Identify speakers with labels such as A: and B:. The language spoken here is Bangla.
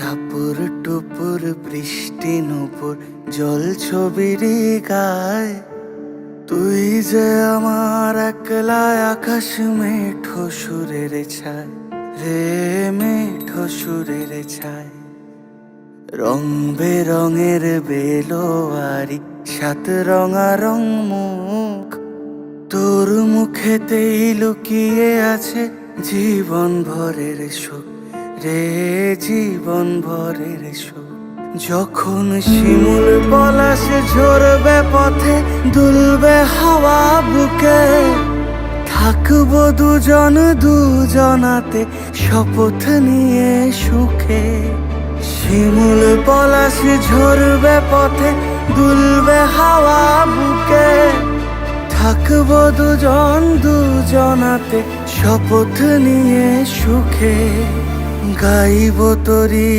A: টাপুর টুপুর বৃষ্টি নুপুর জল ছবির গায়, তুই যে আমার একলা আকাশ মেঠো সুরের ছায় রে, মেঠো সুরের ছায়। রং বেরঙের বেলোয়ারি সাত রঙারং মুখ, তোর মুখেতেই লুকিয়ে আছে জীবন ভরের সুখ রে, জীবন ভরের সুখ। যখন শিমুল পলাশ ঝরবে পথে, দুলবে হাওয়া বুকে, থাকবো দুজন দুজনাতে শপথ নিয়ে সুখে। শিমুল পলাশ ঝরবে পথে, দুলবে হাওয়া বুকে, থাকবো দুজন দুজনাতে শপথ নিয়ে সুখে। গাইব তোরি